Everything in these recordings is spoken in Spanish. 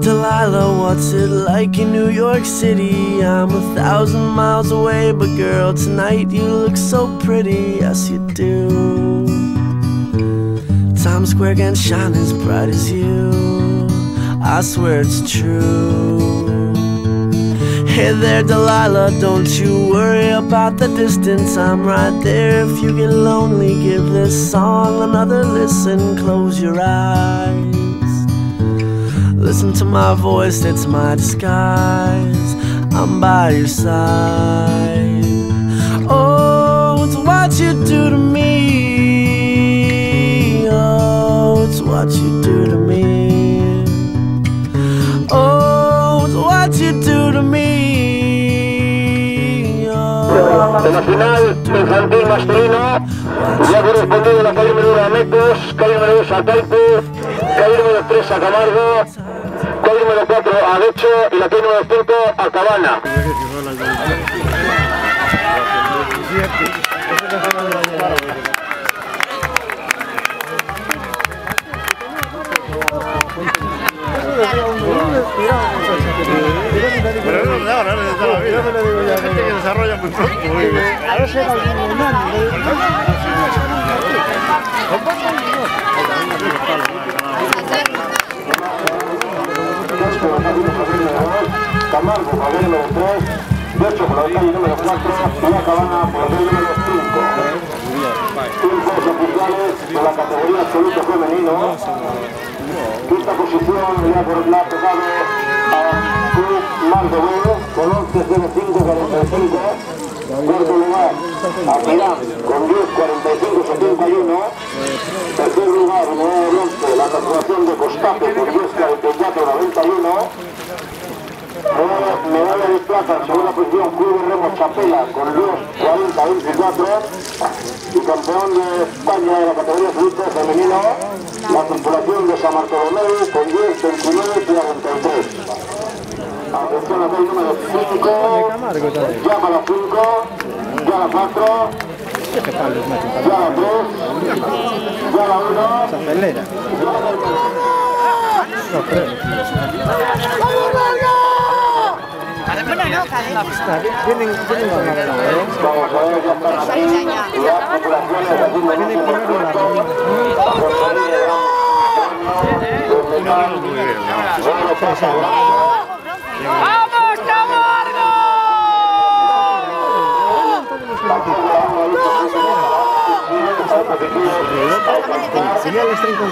Delilah, what's it like in New York City? I'm 1,000 miles away, but girl, tonight you look so pretty, yes you do. Times Square can shine as bright as you, I swear it's true. Hey there Delilah, don't you worry about the distance, I'm right there. If you get lonely, give this song another listen. Close your eyes, listen to my voice, it's my disguise. I'm by your side. Oh, it's what you do to me. Oh, it's what you do to me. Oh, it's what you do to me. Oh, en la final infantil masculino ya ha correspondido la calle número 1 a Mecos, calle número 2 a Taipu, calle número 3 a Camargo, calle número 4 a Decho y la calle número 5 a Cabana. Pero no, la gente que desarrolla muy pronto. Camargo, por la calle número 3, Decho por la calle número 4 y la Cabana por la calle número 5. 5 oficiales de la categoría absoluto femenino. Quinta posición la ha tocado a Club Maldonado con 11.05.45. Cuarto lugar a Pirán con 10.45.71. Tercer lugar, unidad de bronce, la corporación de Costape con 10.44.91. Medalla de plata en segunda posición, Club de Remo Chapela con 2.40.24. Y campeón de España de la categoría absoluta femenino, la tripulación de San Bartolomé con 10.29.43. Atención a la número 5, llama a la 5, ya la 4, ya la 3, ya la 1. Vienen con la Vamos a ver, ya están aquí las tripulaciones de aquí de ¡Vamos, Camargo! Señales 30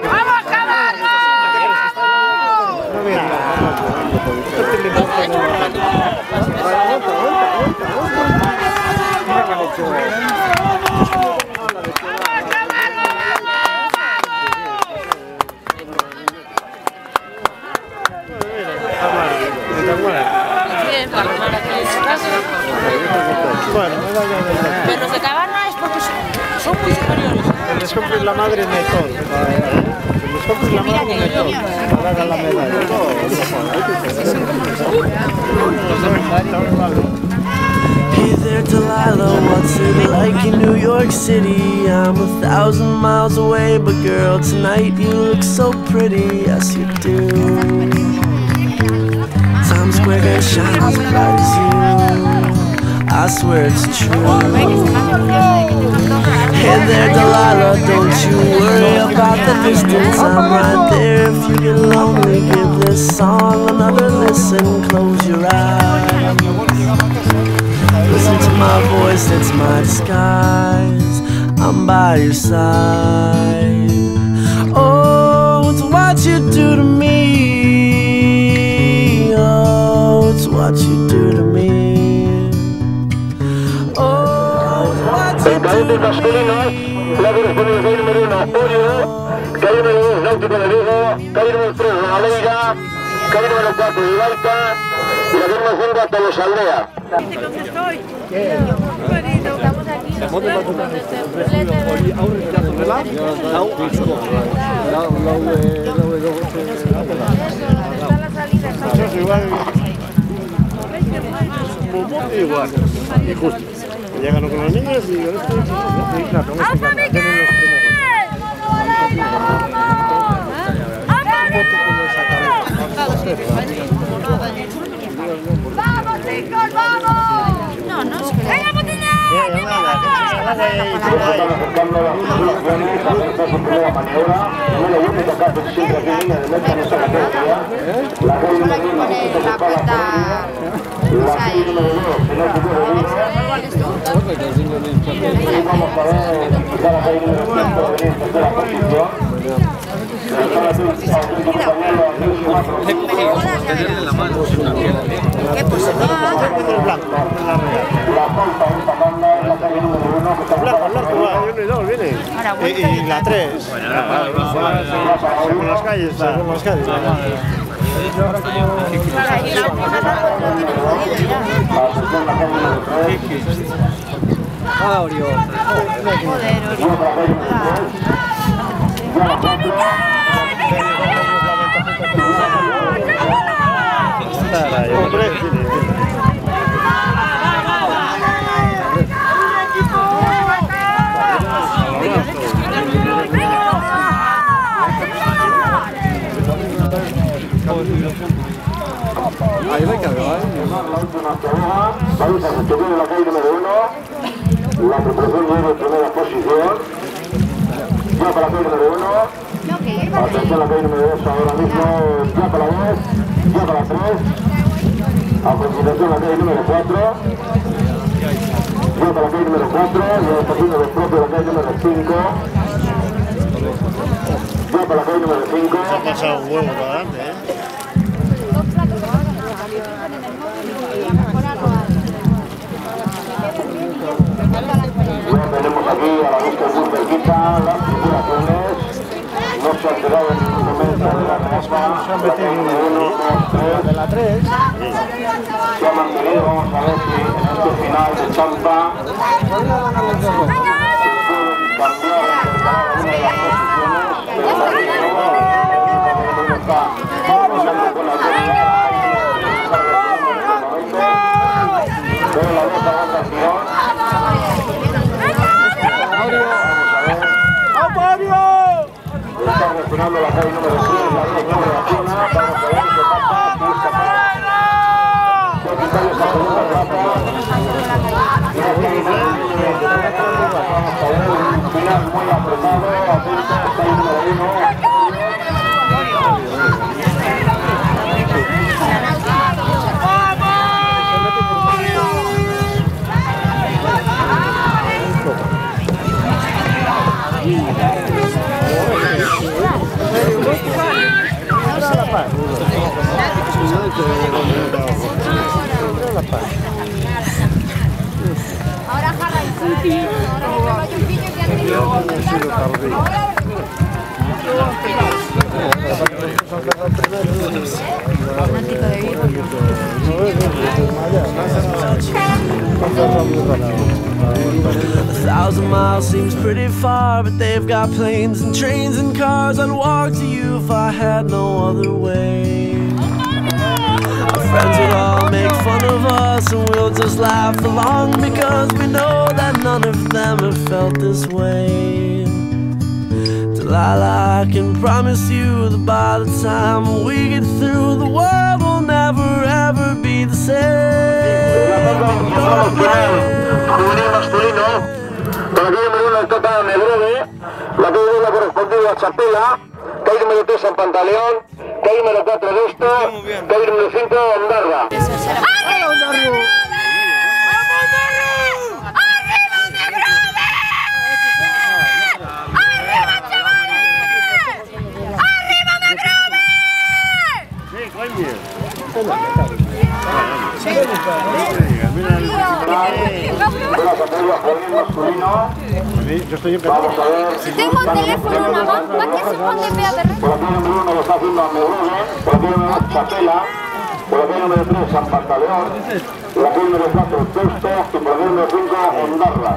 ¡Vamos, Camargo! Pero los de Cabana es porque son muy superiores. Les compres la madre de todo. Les compres la madre de todo. Para dar la medalla. Hey there Delilah, what's it like in New York City? I'm 1,000 miles away, but girl, tonight you look so pretty, yes you do. Times Square can shine as bright as you, I swear it's true. Hey there Delilah, don't you worry about the distance, I'm right there. If you get lonely, give this song another listen. Close your eyes, listen to my voice, it's my disguise. I'm by your side. Oh, it's what you do to me. Oh, it's what you do to me. Oh, it's what you do to me. Náutico de Vigo, calle número 3 Ronaleira, calle número 4 Ibaica y la calle número 5 Tolosaldea. Estamos aquí. Igual. Y justo. Llegan con los niños y con esto. ¡Alfa Miguel! ¡Vamos, chicos, vamos! No, no, ¡venga, Botiña! Estamos acercando las situaciones, a hacer su primera maniobra. No lo único que hace siempre aquí línea de meta en esta categoría. La calle número 1, que se para la calle número 2, que no se puede ir. Y vamos a ver, quizá la calle número 5 venir en tercera posición. ¿Qué posición? Y la 3. Según las calles. Ahí va a cargar, la situación de la calle número 1, la preparación llega en primera posición, ya para la calle número 1, atención a la calle número 2 ahora mismo, ya para la 2, ya para la 3, a continuación la calle número 4, ya para la calle número 4, y a la estación del propio la calle número 5, ya para la calle número 5. Se ha pasado un huevo para adelante, Ya tenemos aquí a la vista muy cerquita las circulaciones. No se ha alterado en ningún momento de la reserva. La calle número 1, 2, 3. de la 3. Se ha mantenido, vamos a ver si en este final de Champa se pueden cambiar una de las posiciones. Pero la está luchando con la autoridad. Pero la otra votación. Está reaccionando la calle número 3, la línea de la zona. Vamos a ver qué pasa. Busca para quitarle esa segunda plaza. Y la calle número 3. Vamos a ver un final muy apretado. Atento, calle número 1. Ahora jarra y ahora un pillo que han tenido A 1,000 miles seems pretty far, but they've got planes and trains and cars. I'd walk to you if I had no other way. Our friends would all make fun of us, and we'll just laugh along because we know that none of them have felt this way. Delilah, I can promise you that by the time we get through, the world will never ever be the same. Juvenil masculino, por aquí número 1 el Tota Negrove, la calle 1 correspondido a Chapela, calle número 3 San Pantaleón, calle número 4 Deusto, calle número 5 Ondarra. Buenas apoyas, juvenil masculino. Yo estoy en Vamos a ver. Si tengo un teléfono nada más, ¿para qué se pone pea de red? Por aquí el número 1 lo está haciendo Ameurone, por aquí el número 2 Chapela, por aquí el número 3 San Pantaleón, por aquí el número 4 Teusto y por aquí el número 5 Ondarra.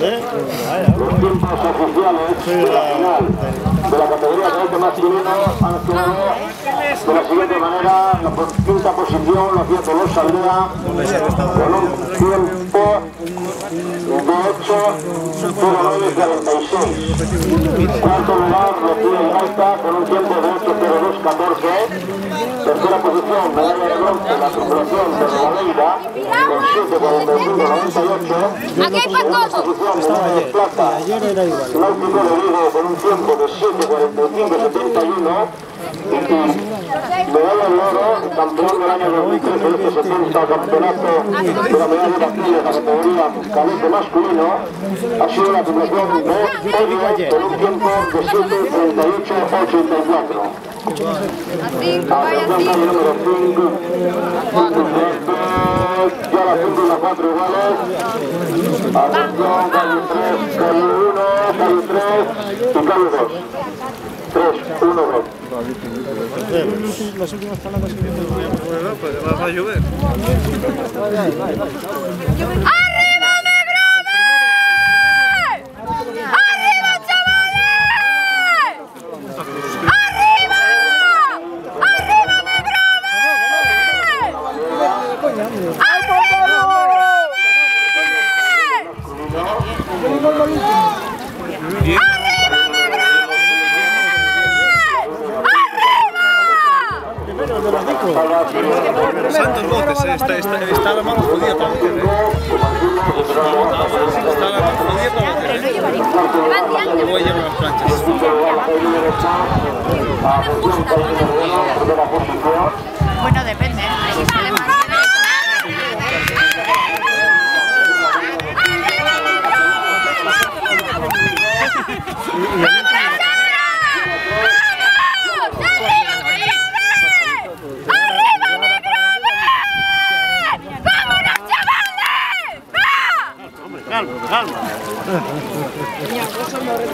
Los tiempos oficiales de la final de la categoría de alto masculino han quedado de la siguiente manera. La quinta posición lo hacía Tolosa Aldea con un tiempo de 8:09:46. Cuarto lugar lo tiene Alta con un tiempo de 8:02:14. Tercera posición, medalla de bronce, la tripulación de Realeira con 7:41:98. Aquí hay para todos. Medalla de plata, Náutico de Vigo con un tiempo de 7:45:71. Medalla de oro, campeón del año 2013 de este 70 campeonato de la medalla de aquí de la categoría cadete masculino. Ha sido la tripulación de Odio con un tiempo de 7:38:84. Atención, calle número 5. Ya la 5 y la 4 iguales. Atención, calle 3, calle 1, calle 3 y calle 2. 3, 1, 2. Las últimas palabras que yo tengo. Pues va a llover. ¡Arriba Negrove! ¡Arriba chavales! ¡Arriba! ¡Arriba Negrove! Santos botes, está la mano jodida para meter. Está la mano jodida para meter. Me voy a llevar las planchas. Bueno, depende. Si sale más.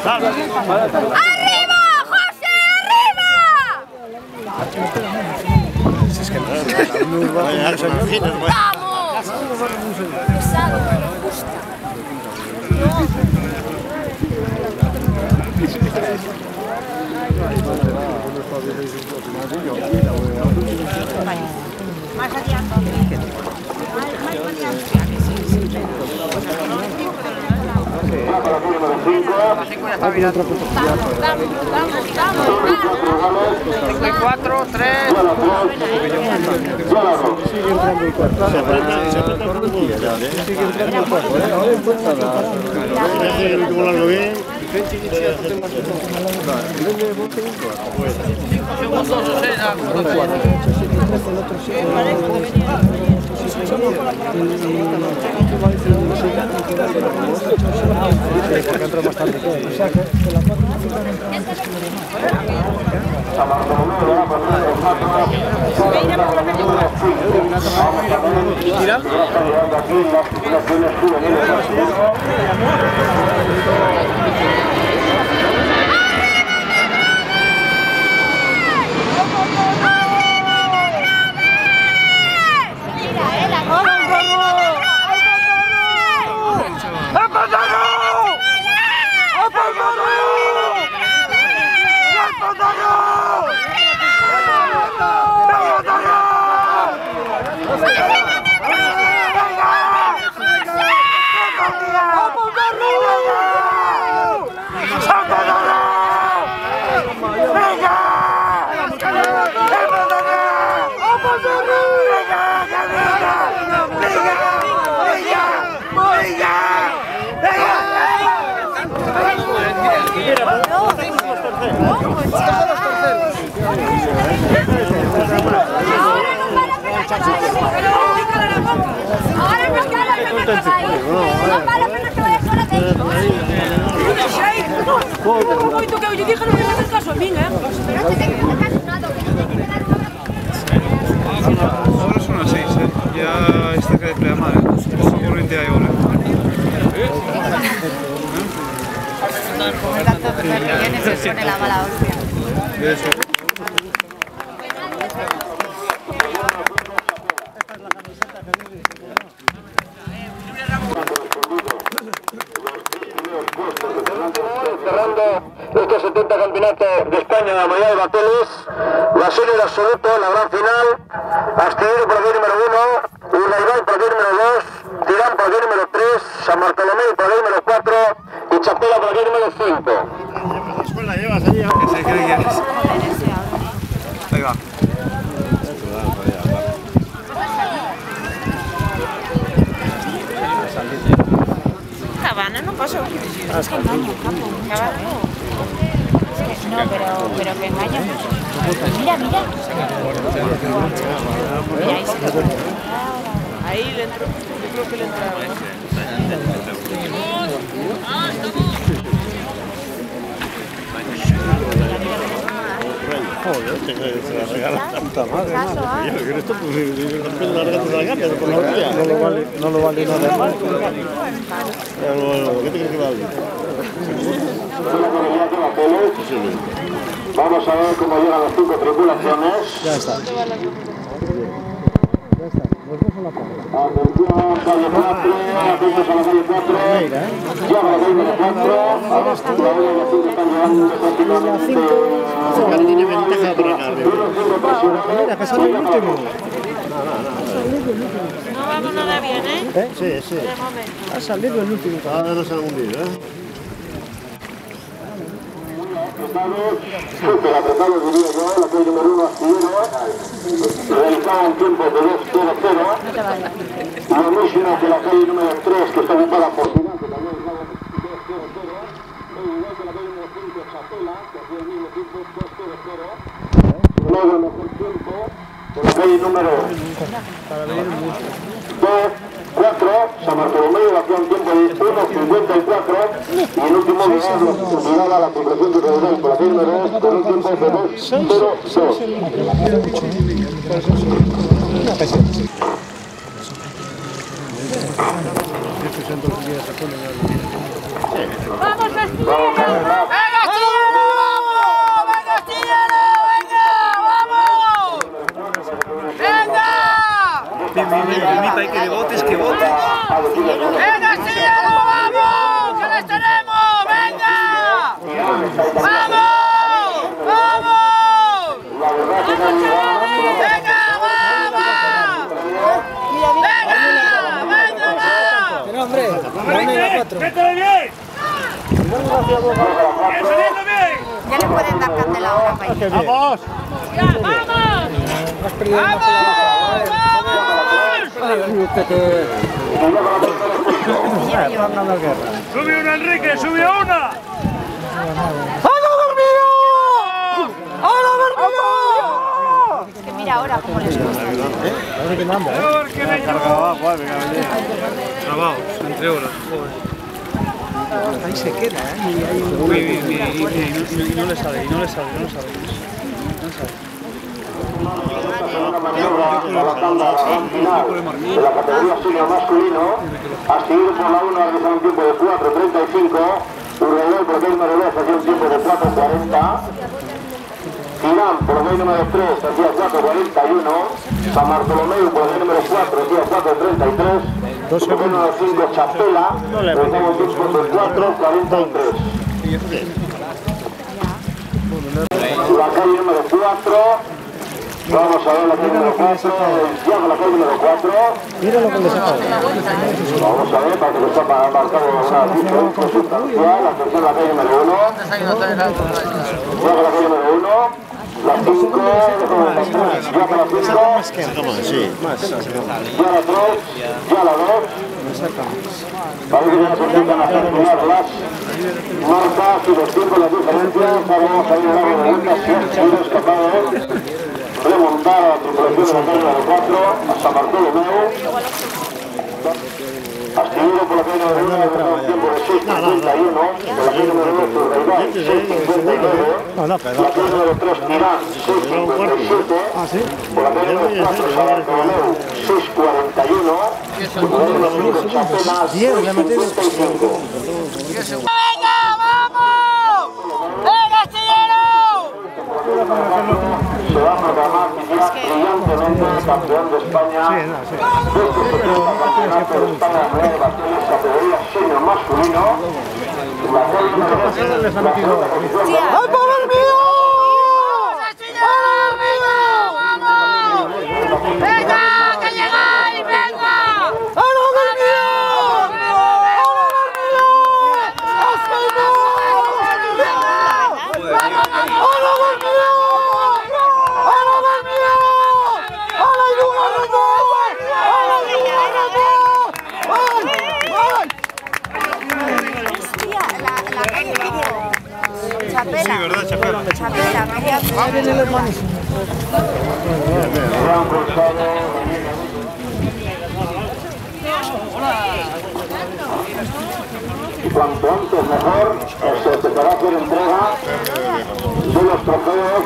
¡Arriba, José! ¡Arriba! ¡Vamos! Pesado, pero me gusta. Más allá. Ahora no queda la pena que vaya. No vale la pena que vaya fuera de ahí. Como tú que yo dije no me hagas caso a mí, Pero no te tengo que hacer caso nada, que te tengo que dar una... Ahora son las 6, ya está que de pleamar, poca corriente hay ahora. millones se pone la mala hostia. Cerrando este 70 campeonato de España de la modalidad de bateles, la serie de absoluto, la gran final, Astillero por aquí número 1, Urdaibai por aquí número 2, Tirán por aquí número 3, San Bartolomé por aquí número 4 y Chapela por aquí número 5. La llevas allí, que se cree que eres. Ahí va. Cabana no pasó. Es que engaña, capo. Cabana no. No, pero que engaña mucho. Mira, mira. Mira, ahí se lo... Ahí le entró. Yo creo que le entraba. Joder, se la regala la puta madre. Yo creo que esto pues la regatas a la gana por la orilla. No lo vale nada más. Bueno, ¿qué te crees que vale? Vamos a ver cómo llegan las 5 tripulaciones. Ya está. Atención, calle 4, atentos a la calle 4. Ya va la calle 4. Ahora están llegando Tiene ventaja por acá arriba. Mira, que sale el último. No vamos nada bien, ¿eh? Sí, sí. De momento. Ha salido el último. Ahora no se han hundido, ¿eh? Súper apretados, diría yo, la calle número 1 Astillero, realizaban tiempos de 2:00. Lo mismo que la calle número 3, que está ocupada por Tirán, que también estaba 2:00. Igual que la calle número 5, Chapela, que hacía el mismo tiempo, 2:00. Luego el mejor tiempo, por la calle número 4, San Bartolomé, hacía un tiempo de 1:54. Y el último lugar lo terminaba la tripulación de Urdaibai por la calle número 2 con un tiempo de 2:02. ¡Vamos, Astillero! ¡Venga, Astillero! ¡Venga, Astillero! ¡Venga, vamos! ¡Venga! Mimita, hay que botes, que botes. ¡Venga, Astillero! ¡Vamos! ¡Que les tenemos! ¡Venga! ¡Vamos! ¡Vamos! ¡Venga, vamos! ¡Venga! ¡Venga, va! Pero hombre, ponme la 4. ¡Métele bien! Ya le pueden dar candela ahora para ir. ¡Vamos! Has perdido una ¡Sube una, Enrique! ¡Sube una! Es que mira ahora cómo les gusta. Trabajo, entre horas. Ahí se queda, ¿eh? Y no le sale, Una maniobra avanzando a la gran final de la categoría senior masculino. Astillero por la 1 realizado un tiempo de 4:35. Urdaibai por el número 2 hacía un tiempo de 4:40. Tirán por el número 3 hacía 4:41. San Bartolomé por el número 4 hacía 4:33. Por el número 5 Chapela realizaba un tiempo de 4:43. La calle número 4. Vamos a ver la calle número 4, ya con la calle número 4. Mira lo que le saca. Vamos a ver, para que está marcado una diferencia sustancial. Atención a la calle número 1. Ya con la calle número 1. La 5, ya con la 5. Sí, más. Ya la 3, ya la 2. Parece que ya se empiezan a calcular las marcas y los tiempos, las diferencias. Ahora vamos a ir a la vuelta si es capaz de remontar a la tripulación de la calle número 4 a San Bartolomé. Astillero por la calle número 1 un tiempo de 6:51. Por la calle número 2 Urdaibai 6:59. La calle número 3 Tirán 6:57. Por la calle número 4 San Bartolomé 6:41. Por la calle número 5 Chapela 6:55. ¡Venga, vamos! se va a proclamar brillantemente campeón de España de este campeonato de España de Mundial de Bastones, categoría senior masculino. La cual les ha metido. ¡Ay, poder mío! ¡Poder mío! ¡Venga, que llegáis! ¡Venga! ¡Ahora poder mío! Chapela. Sí, ¿verdad? Chapela. Chapela, María. Vienen las manos. Cuanto antes mejor, se empezará a hacer entrega de los trofeos,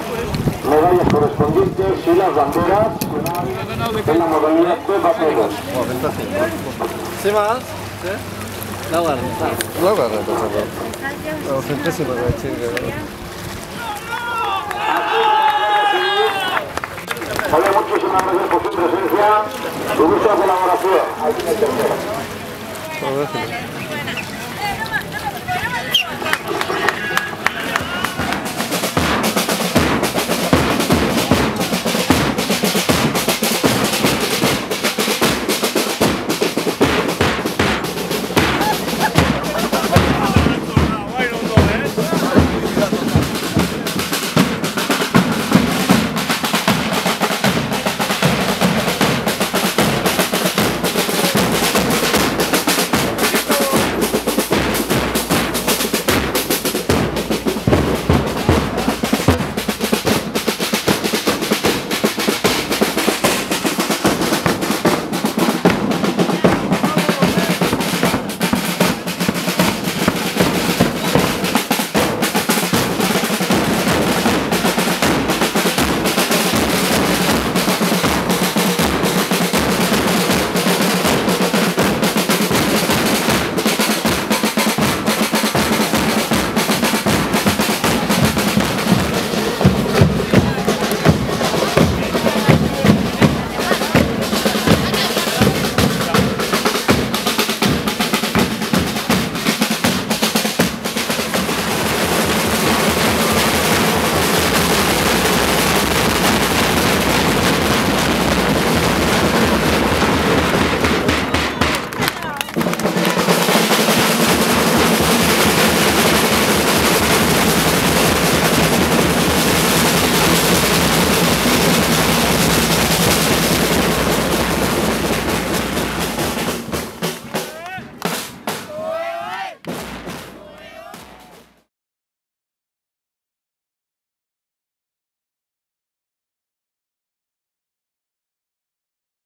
medallas correspondientes y las banderas en la modalidad de bateros. ¿Sí más? ¿Sí? Laugar, muchísimas gracias por su presencia y mucha colaboración.